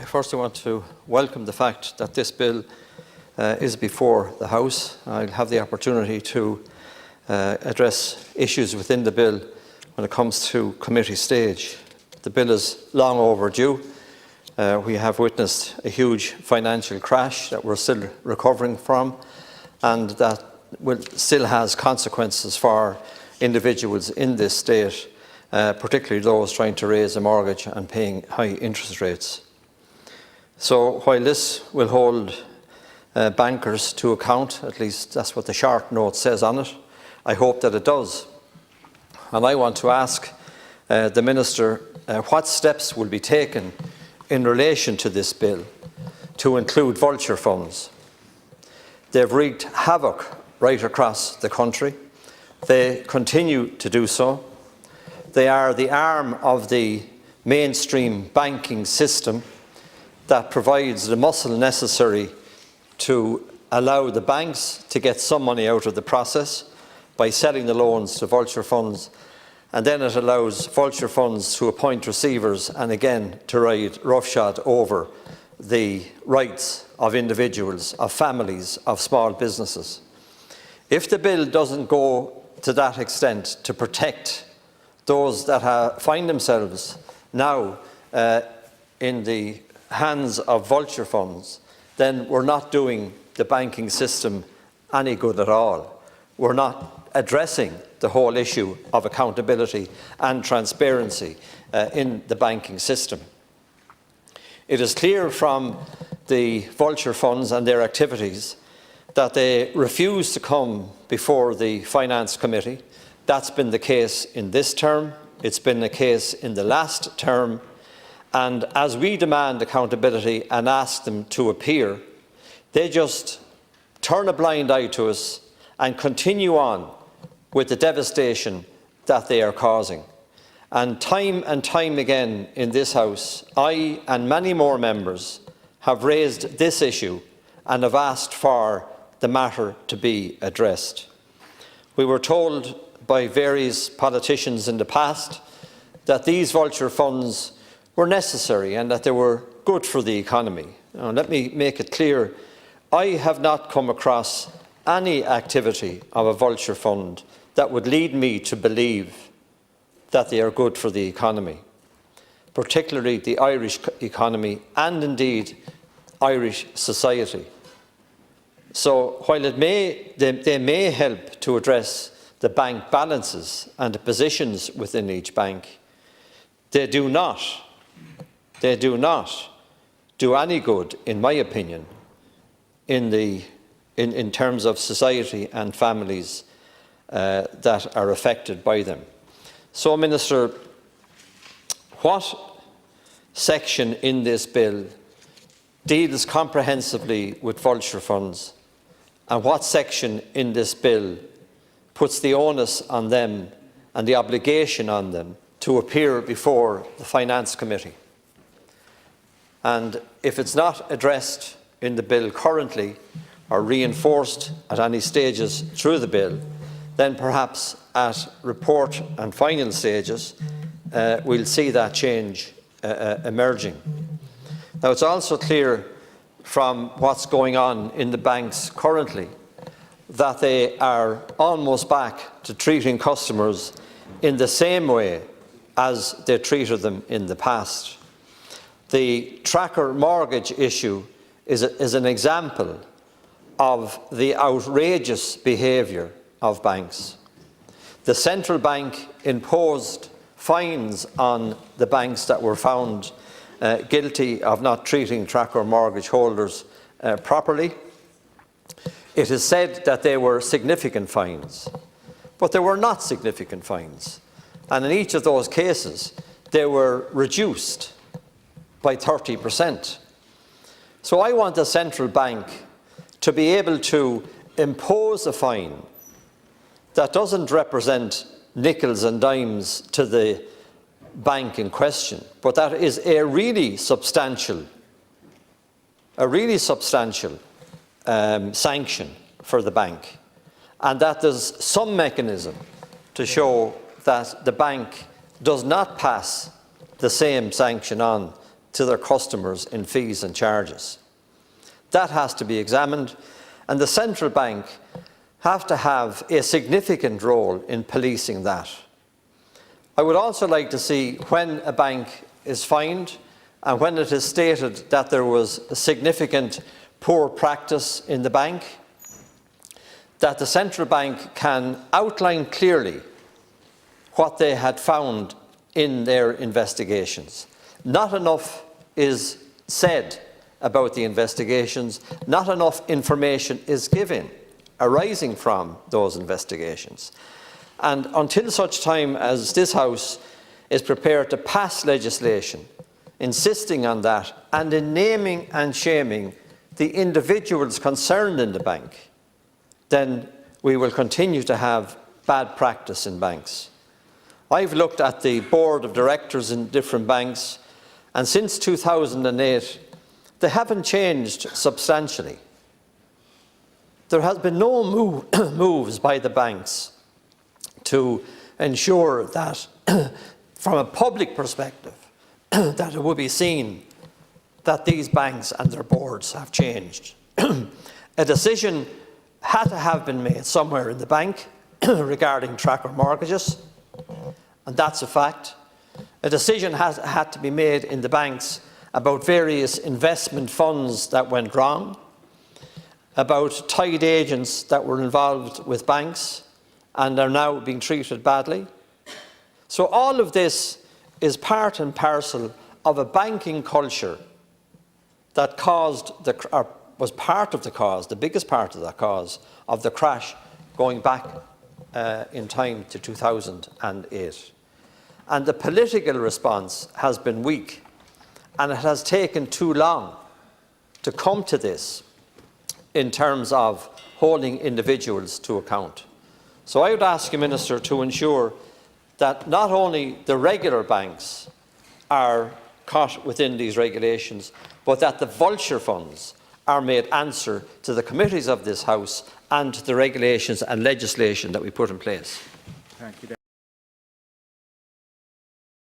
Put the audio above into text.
First I want to welcome the fact that this bill is before the House. I'll have the opportunity to address issues within the bill when it comes to committee stage. The bill is long overdue. We have witnessed a huge financial crash that we're still recovering from, and that still has consequences for individuals in this state, particularly those trying to raise a mortgage and paying high interest rates. So while this will hold bankers to account, at least that's what the short note says on it, I hope that it does. And I want to ask the Minister what steps will be taken in relation to this bill to include vulture funds. They've wreaked havoc right across the country. They continue to do so. They are the arm of the mainstream banking system that provides the muscle necessary to allow the banks to get some money out of the process by selling the loans to vulture funds, and then it allows vulture funds to appoint receivers and again to ride roughshod over the rights of individuals, of families, of small businesses. If the bill doesn't go to that extent to protect those that find themselves now in the hands of vulture funds, then we're not doing the banking system any good at all. We're not addressing the whole issue of accountability and transparency in the banking system. It is clear from the vulture funds and their activities that they refuse to come before the Finance Committee. That's been the case in this term, it's been the case in the last term, and as we demand accountability and ask them to appear, they just turn a blind eye to us and continue on with the devastation that they are causing. And time again in this House, I and many more members have raised this issue and have asked for the matter to be addressed. We were told by various politicians in the past that these vulture funds were necessary and that they were good for the economy. Now, let me make it clear, I have not come across any activity of a vulture fund that would lead me to believe that they are good for the economy, particularly the Irish economy and indeed Irish society. So while they may help to address the bank balances and the positions within each bank, they do not do any good, in my opinion, in terms of society and families that are affected by them. So, Minister, what section in this bill deals comprehensively with vulture funds, and what section in this bill puts the onus on them and the obligation on them to appear before the Finance Committee? And if it's not addressed in the bill currently or reinforced at any stages through the bill, then perhaps at report and final stages we'll see that change emerging. Now, it's also clear from what's going on in the banks currently that they are almost back to treating customers in the same way as they treated them in the past. The tracker mortgage issue is an example of the outrageous behaviour of banks. The central bank imposed fines on the banks that were found guilty of not treating tracker mortgage holders properly. It is said that they were significant fines, but they were not significant fines. And in each of those cases, they were reduced by 30%. So I want the central bank to be able to impose a fine that doesn't represent nickels and dimes to the bank in question, but that is a really substantial sanction for the bank, and that there's some mechanism to show that the bank does not pass the same sanction on to their customers in fees and charges. That has to be examined, and the central bank have to have a significant role in policing that. I would also like to see, when a bank is fined and when it is stated that there was a significant poor practice in the bank, that the central bank can outline clearly what they had found in their investigations. Not enough is said about the investigations, not enough information is given arising from those investigations. And until such time as this House is prepared to pass legislation insisting on that and in naming and shaming the individuals concerned in the bank, then we will continue to have bad practice in banks. I've looked at the board of directors in different banks, and since 2008, they haven't changed substantially. There has been no moves by the banks to ensure that, from a public perspective, that it would be seen that these banks and their boards have changed. A decision had to have been made somewhere in the bank regarding tracker mortgages, and that's a fact. A decision has had to be made in the banks about various investment funds that went wrong, about tied agents that were involved with banks and are now being treated badly. So all of this is part and parcel of a banking culture that was part of the cause, the biggest part of the cause, of the crash going back in time to 2008. And the political response has been weak, and it has taken too long to come to this in terms of holding individuals to account. So I would ask you, Minister, to ensure that not only the regular banks are caught within these regulations, but that the vulture funds are made answer to the committees of this House and to the regulations and legislation that we put in place. Thank you.